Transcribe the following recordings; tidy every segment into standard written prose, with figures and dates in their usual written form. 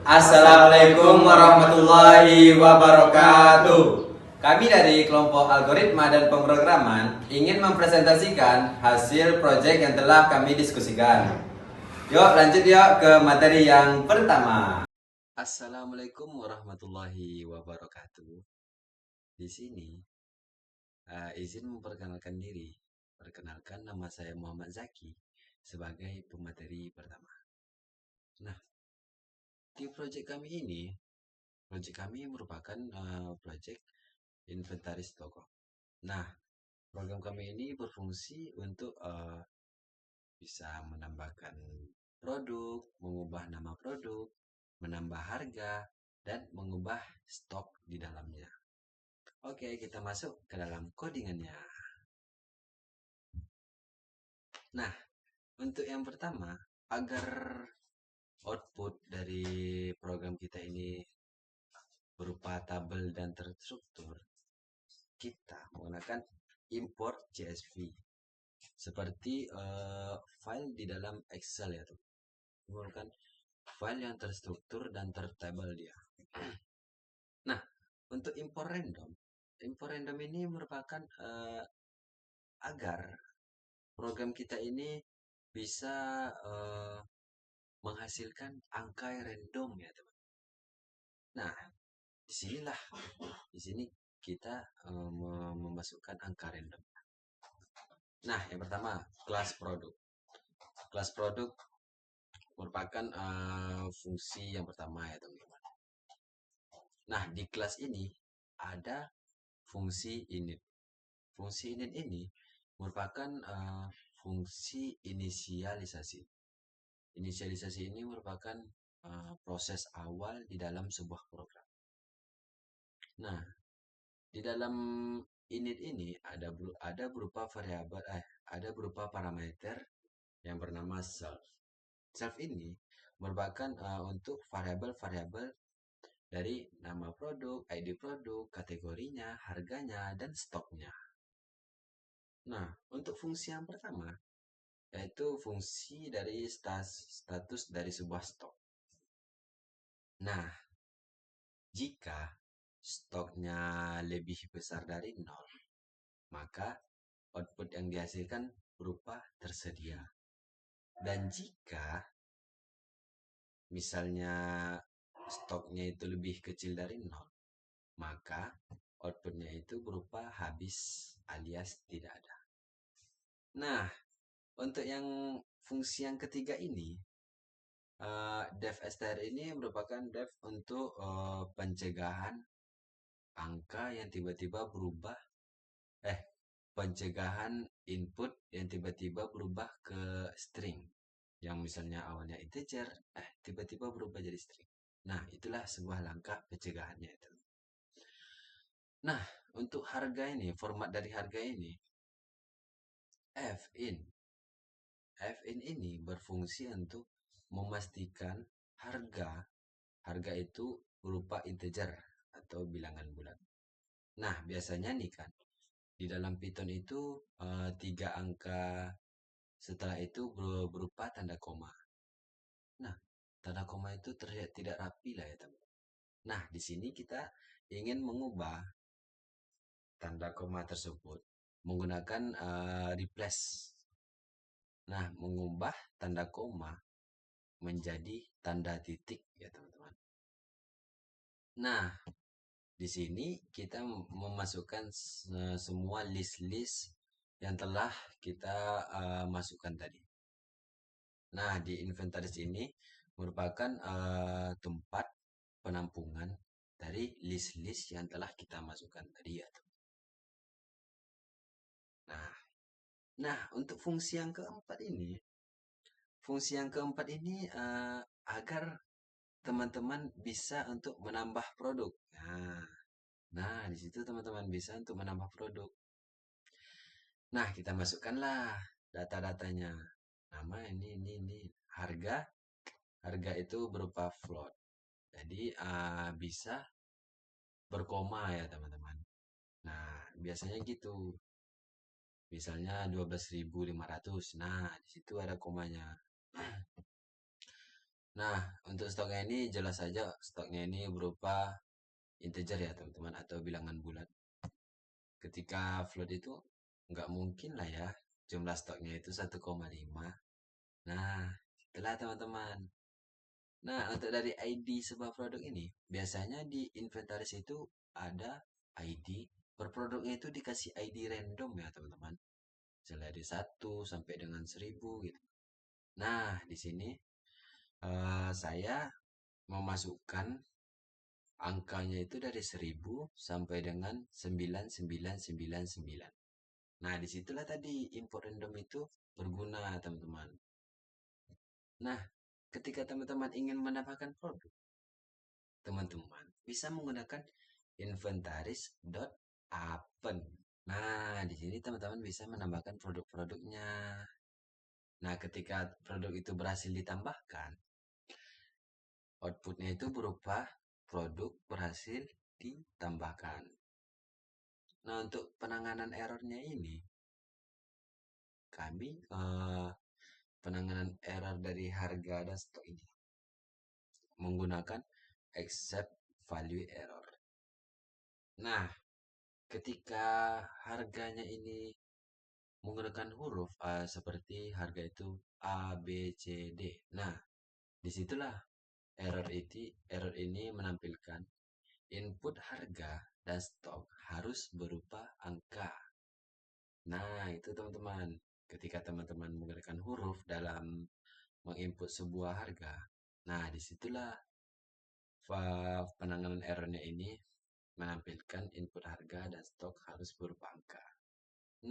Assalamualaikum warahmatullahi wabarakatuh. Kami dari kelompok algoritma dan pemrograman ingin mempresentasikan hasil proyek yang telah kami diskusikan. Yuk lanjut yuk ke materi yang pertama. Assalamualaikum warahmatullahi wabarakatuh. Di sini izin memperkenalkan diri. Perkenalkan, nama saya Muhammad Zaki sebagai pemateri pertama. Nah, di proyek kami merupakan proyek inventaris toko. Nah, program kami ini berfungsi untuk bisa menambahkan produk, mengubah nama produk, menambah harga, dan mengubah stok di dalamnya. Oke, kita masuk ke dalam codingannya. Nah, untuk yang pertama, agar output dari program kita ini berupa tabel dan terstruktur, kita menggunakan import CSV seperti file di dalam Excel ya tuh, menggunakan file yang terstruktur dan tertabel dia. Nah, untuk import random ini merupakan agar program kita ini bisa menghasilkan angka yang random ya teman. Nah, di sini kita memasukkan angka random. Nah, yang pertama kelas produk. Kelas produk merupakan fungsi yang pertama ya teman-teman. Nah, di kelas ini ada fungsi init. Fungsi init ini merupakan fungsi inisialisasi. Inisialisasi ini merupakan proses awal di dalam sebuah program. Nah, di dalam init ini ada berupa variabel ada berupa parameter yang bernama self. Self ini merupakan untuk variabel-variabel dari nama produk, ID produk, kategorinya, harganya, dan stoknya. Nah, untuk fungsi yang pertama, yaitu fungsi dari status dari sebuah stok. Nah, jika stoknya lebih besar dari 0, maka output yang dihasilkan berupa tersedia. Dan jika misalnya stoknya itu lebih kecil dari 0, maka outputnya itu berupa habis alias tidak ada. Nah, untuk yang fungsi yang ketiga ini, def str ini merupakan def untuk pencegahan angka yang tiba-tiba berubah, pencegahan input yang tiba-tiba berubah ke string, yang misalnya awalnya integer, tiba-tiba berubah jadi string. Nah, itulah sebuah langkah pencegahannya itu. Nah, untuk harga ini, format dari harga ini, fin. fin ini berfungsi untuk memastikan harga itu berupa integer atau bilangan bulat. Nah, biasanya nih kan, di dalam Python itu 3 angka, setelah itu berupa tanda koma. Nah, tanda koma itu terlihat tidak rapi lah ya teman. Nah, di sini kita ingin mengubah tanda koma tersebut menggunakan replace. Nah, mengubah tanda koma menjadi tanda titik ya teman-teman. Nah, di sini kita memasukkan semua list-list yang telah kita masukkan tadi. Nah, di inventaris ini merupakan tempat penampungan dari list-list yang telah kita masukkan tadi ya. Nah, untuk fungsi yang keempat ini, agar teman-teman bisa untuk menambah produk. Nah, di situ teman-teman bisa untuk menambah produk. Nah, kita masukkanlah data-datanya. Nama ini harga itu berupa float. Jadi bisa berkoma ya teman-teman. Nah, biasanya gitu. Misalnya 12.500. Nah, di situ ada komanya. Nah, untuk stoknya ini jelas saja stoknya ini berupa integer ya teman-teman atau bilangan bulat. Ketika float itu nggak mungkin lah ya jumlah stoknya itu 1,5. Nah, itulah teman-teman. Nah, untuk dari ID sebuah produk ini, biasanya di inventaris itu ada ID. Per produknya itu dikasih ID random ya teman-teman. Misalnya dari 1 sampai dengan 1000 gitu. Nah, di sini saya memasukkan angkanya itu dari 1000 sampai dengan 9999. Nah, disitulah tadi import random itu berguna, teman-teman. Nah, ketika teman-teman ingin menambahkan produk, teman-teman bisa menggunakan inventaris.append. Nah, di sini teman-teman bisa menambahkan produk-produknya. Nah, ketika produk itu berhasil ditambahkan, outputnya itu berupa produk berhasil ditambahkan. Nah, untuk penanganan errornya ini, kami penanganan error dari harga dan stok ini menggunakan accept value error. Nah, ketika harganya ini menggunakan huruf seperti harga itu A, B, C, D. Nah, disitulah error ini menampilkan input harga dan stok harus berupa angka. Nah, itu teman-teman. Ketika teman-teman menggunakan huruf dalam menginput sebuah harga, nah disitulah penanganan errornya ini menampilkan input harga dan stok harus berupa angka.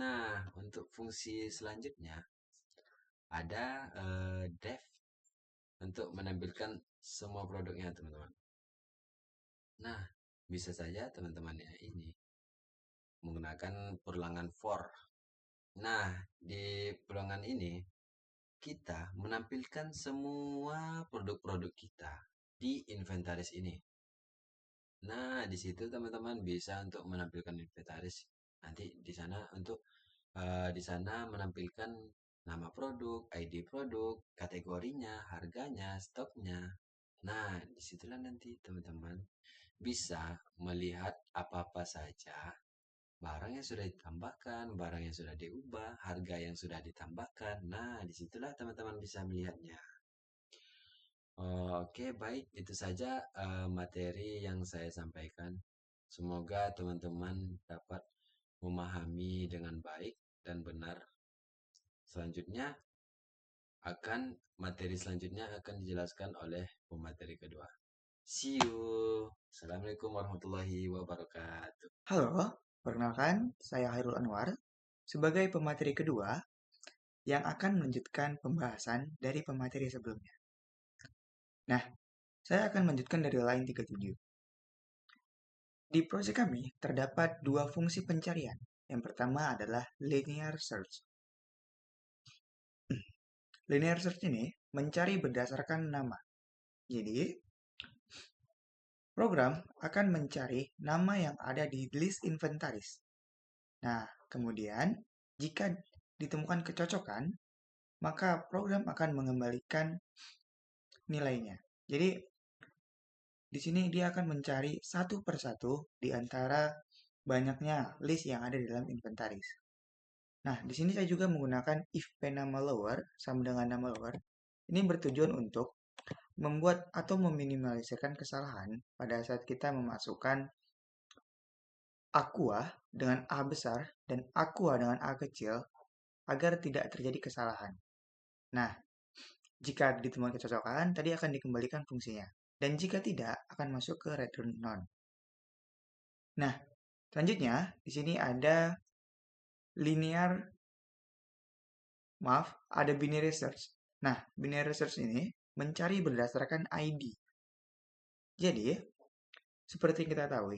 Nah, untuk fungsi selanjutnya ada def untuk menampilkan semua produknya teman-teman. Nah, bisa saja teman-teman ya ini menggunakan perulangan for. Nah, di perulangan ini kita menampilkan semua produk-produk kita di inventaris ini. Nah, di situ teman-teman bisa untuk menampilkan inventaris. Nanti di sana untuk di sana menampilkan nama produk, ID produk, kategorinya, harganya, stoknya. Nah, disitulah nanti teman-teman bisa melihat apa-apa saja barang yang sudah ditambahkan, barang yang sudah diubah, harga yang sudah ditambahkan. Nah, disitulah teman-teman bisa melihatnya. Oke, baik. Itu saja materi yang saya sampaikan. Semoga teman-teman dapat memahami dengan baik dan benar. Selanjutnya materi selanjutnya akan dijelaskan oleh pemateri kedua. See you. Assalamualaikum warahmatullahi wabarakatuh. Halo, perkenalkan saya Hairul Anwar sebagai pemateri kedua yang akan melanjutkan pembahasan dari pemateri sebelumnya. Nah, saya akan melanjutkan dari line 37. Di proyek kami terdapat dua fungsi pencarian. Yang pertama adalah linear search. Linear search ini mencari berdasarkan nama. Jadi, program akan mencari nama yang ada di list inventaris. Nah, kemudian jika ditemukan kecocokan, maka program akan mengembalikan nilainya. Jadi, di sini dia akan mencari satu persatu di antara banyaknya list yang ada di dalam inventaris. Nah, di sini saya juga menggunakan if p nama lower sama dengan nama lower. Ini bertujuan untuk membuat atau meminimalisirkan kesalahan pada saat kita memasukkan aqua dengan A besar dan aqua dengan A kecil agar tidak terjadi kesalahan. Nah, jika ditemukan kecocokan, tadi akan dikembalikan fungsinya. Dan jika tidak, akan masuk ke return none. Nah, selanjutnya di sini ada linear, ada binary search. Nah, binary search ini mencari berdasarkan ID. Jadi, seperti yang kita tahu,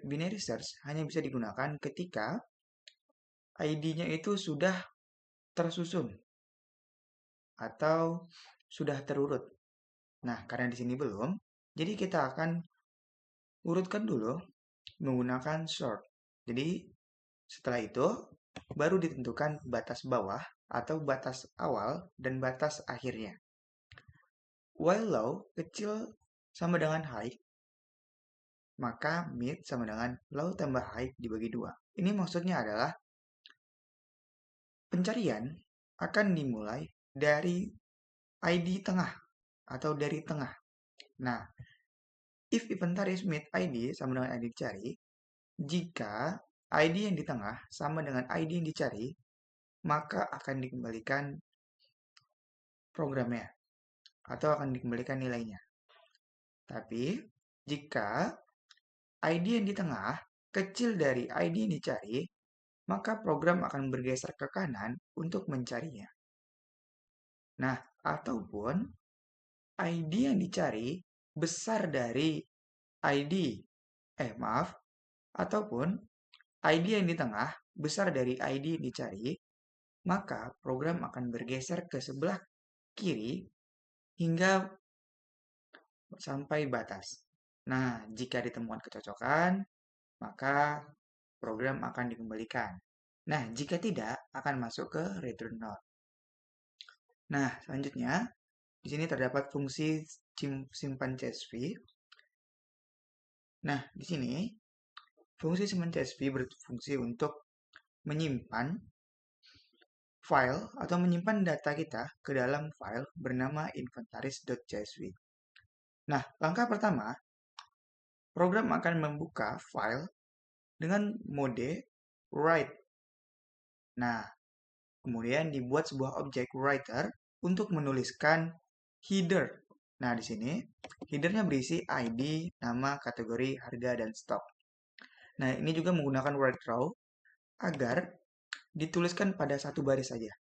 binary search hanya bisa digunakan ketika ID-nya itu sudah tersusun atau sudah terurut. Nah, karena di sini belum, jadi kita akan urutkan dulu menggunakan sort. Jadi, setelah itu baru ditentukan batas bawah atau batas awal dan batas akhirnya. while low kecil sama dengan high, maka mid sama dengan low tambah high dibagi 2. Ini maksudnya adalah pencarian akan dimulai dari ID tengah atau dari tengah. Nah, if inventaris mid ID sama dengan ID dicari, jika ID yang di tengah sama dengan ID yang dicari, maka akan dikembalikan programnya atau akan dikembalikan nilainya. Tapi, jika ID yang di tengah kecil dari ID yang dicari, maka program akan bergeser ke kanan untuk mencarinya. Nah, ataupun ID yang dicari besar dari ID, maaf, ataupun ID yang di tengah besar dari ID yang dicari, maka program akan bergeser ke sebelah kiri hingga sampai batas. Nah, jika ditemukan kecocokan, maka program akan dikembalikan. Nah, jika tidak, akan masuk ke return null. Nah, selanjutnya, di sini terdapat fungsi simpan CSV. Nah, di sini, fungsi simpan CSV berfungsi untuk menyimpan file atau menyimpan data kita ke dalam file bernama inventaris.csv. Nah, langkah pertama, program akan membuka file dengan mode write. Nah, kemudian dibuat sebuah objek writer untuk menuliskan header. Nah, di sini headernya berisi ID, nama, kategori, harga, dan stok. Nah, ini juga menggunakan write row agar dituliskan pada satu baris saja.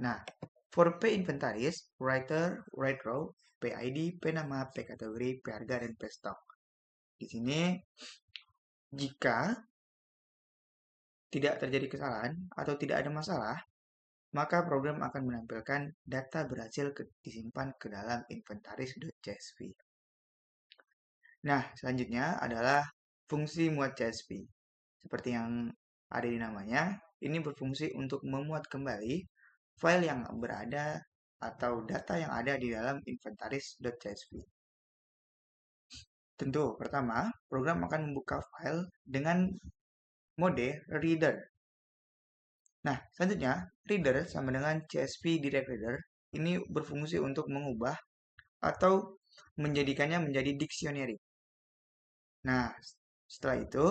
Nah, for P inventaris, writer, write row, P ID, P nama, P kategori, P harga, dan P stok. Di sini, jika tidak terjadi kesalahan atau tidak ada masalah, maka program akan menampilkan data berhasil disimpan ke dalam inventaris.csv. Nah, selanjutnya adalah fungsi muat CSV. Seperti yang ada di namanya, ini berfungsi untuk memuat kembali file yang berada atau data yang ada di dalam inventaris.csv. Tentu, pertama, program akan membuka file dengan mode reader. Nah, selanjutnya, reader sama dengan CSV direct reader ini berfungsi untuk mengubah atau menjadikannya menjadi dictionary. Nah, setelah itu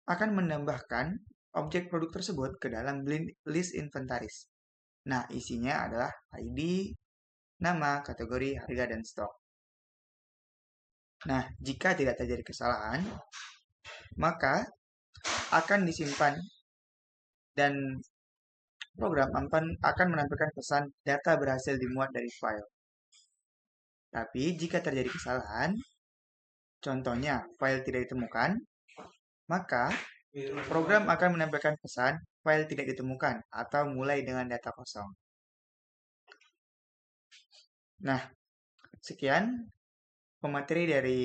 akan menambahkan objek produk tersebut ke dalam list inventaris. Nah, isinya adalah ID, nama, kategori, harga, dan stok. Nah, jika tidak terjadi kesalahan, maka akan disimpan dan program akan menampilkan pesan data berhasil dimuat dari file. Tapi jika terjadi kesalahan, contohnya file tidak ditemukan, maka program akan menampilkan pesan file tidak ditemukan atau mulai dengan data kosong. Nah, sekian pemateri dari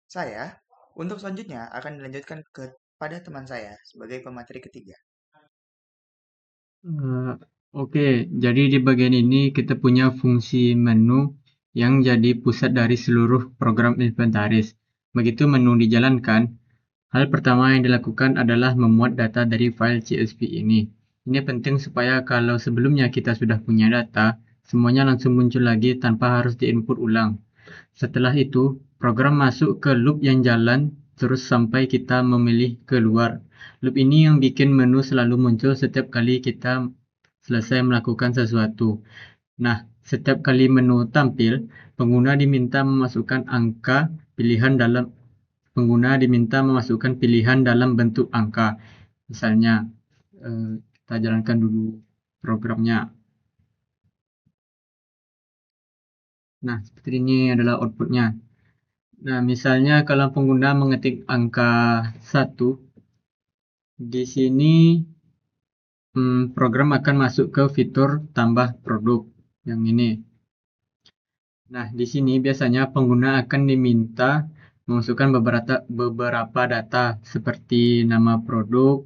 saya. Untuk selanjutnya akan dilanjutkan kepada teman saya sebagai pemateri ketiga. Eh, Oke, jadi di bagian ini kita punya fungsi menu yang jadi pusat dari seluruh program inventaris. Begitu menu dijalankan, hal pertama yang dilakukan adalah memuat data dari file CSV ini. Ini penting supaya kalau sebelumnya kita sudah punya data, semuanya langsung muncul lagi tanpa harus diinput ulang. Setelah itu, program masuk ke loop yang jalan terus sampai kita memilih keluar. Loop ini yang bikin menu selalu muncul setiap kali kita selesai melakukan sesuatu. Nah, setiap kali menu tampil, pengguna diminta memasukkan pilihan dalam bentuk angka. Misalnya, kita jalankan dulu programnya. Nah, seperti ini adalah outputnya. Nah, misalnya kalau pengguna mengetik angka 1, di sini program akan masuk ke fitur tambah produk yang ini. Nah, di sini biasanya pengguna akan diminta memasukkan beberapa data seperti nama produk,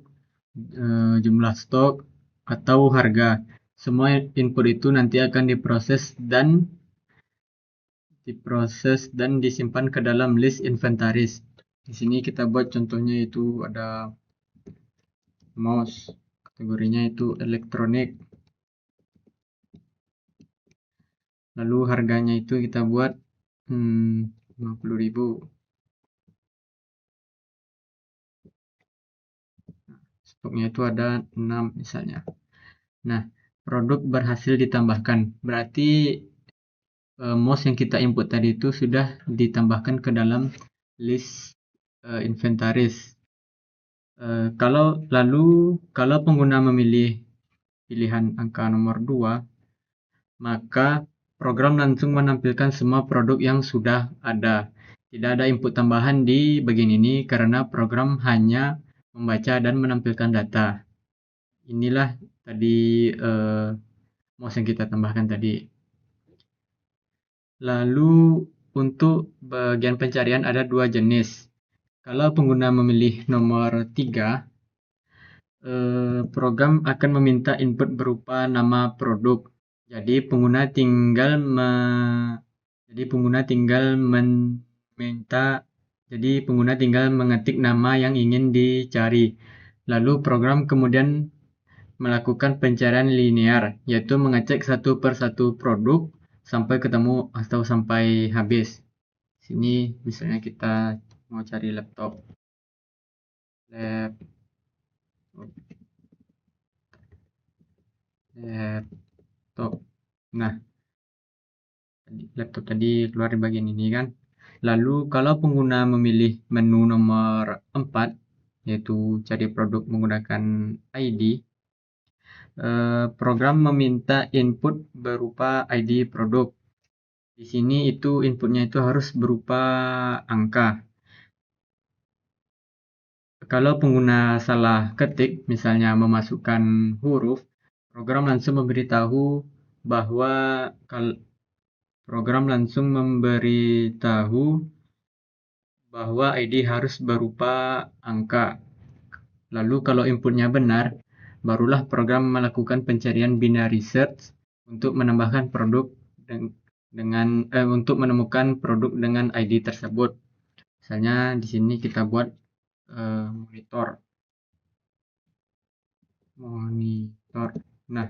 jumlah stok, atau harga. Semua input itu nanti akan diproses dan diproses dan disimpan ke dalam list inventaris. Di sini kita buat contohnya itu ada mouse, kategorinya itu elektronik. Lalu harganya itu kita buat 50.000. Stoknya itu ada 6 misalnya. Nah, produk berhasil ditambahkan. Berarti mouse yang kita input tadi itu sudah ditambahkan ke dalam list inventaris. Kalau pengguna memilih pilihan angka nomor 2, maka program langsung menampilkan semua produk yang sudah ada. Tidak ada input tambahan di bagian ini karena program hanya membaca dan menampilkan data. Inilah tadi mouse yang kita tambahkan tadi. Lalu untuk bagian pencarian ada 2 jenis. Kalau pengguna memilih nomor 3, program akan meminta input berupa nama produk. Jadi pengguna tinggal mengetik nama yang ingin dicari. Lalu program kemudian melakukan pencarian linear, yaitu mengecek satu persatu produk sampai ketemu atau sampai habis. Sini misalnya kita mau cari laptop. Nah, laptop tadi keluar di bagian ini kan. Lalu kalau pengguna memilih menu nomor 4, yaitu cari produk menggunakan ID, program meminta input berupa ID produk. Di sini itu inputnya itu harus berupa angka. Kalau pengguna salah ketik, misalnya memasukkan huruf, program langsung memberitahu bahwa ID harus berupa angka. Lalu kalau inputnya benar, barulah program melakukan pencarian binary search untuk menambahkan produk untuk menemukan produk dengan ID tersebut. Misalnya di sini kita buat monitor. Nah,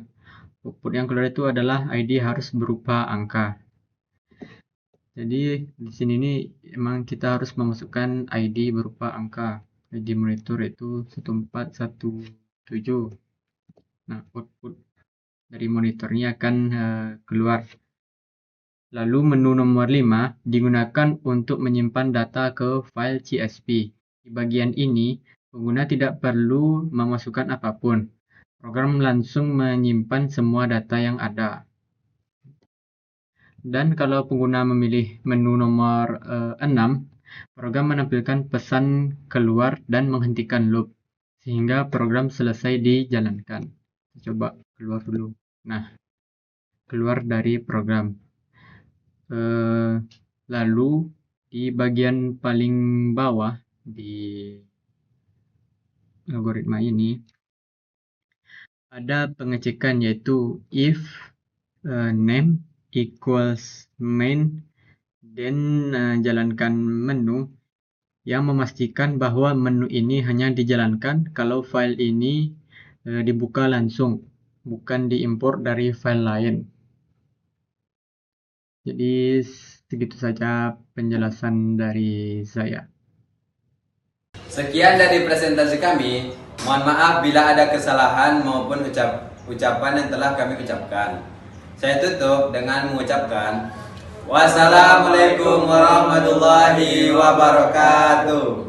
output yang keluar itu adalah ID harus berupa angka. Jadi di sini nih emang kita harus memasukkan ID berupa angka. ID monitor itu 1417. Nah, output dari monitornya akan keluar. Lalu menu nomor 5 digunakan untuk menyimpan data ke file CSV. Di bagian ini, pengguna tidak perlu memasukkan apapun. Program langsung menyimpan semua data yang ada. Dan kalau pengguna memilih menu nomor 6, program menampilkan pesan keluar dan menghentikan loop, sehingga program selesai dijalankan. Coba keluar dulu. Nah, keluar dari program. Lalu di bagian paling bawah di algoritma ini ada pengecekan, yaitu if name equals main, dan jalankan menu yang memastikan bahwa menu ini hanya dijalankan kalau file ini dibuka langsung, bukan diimpor dari file lain. Jadi segitu saja penjelasan dari saya. Sekian dari presentasi kami. Mohon maaf bila ada kesalahan maupun ucapan yang telah kami ucapkan. Saya tutup dengan mengucapkan wassalamualaikum warahmatullahi wabarakatuh.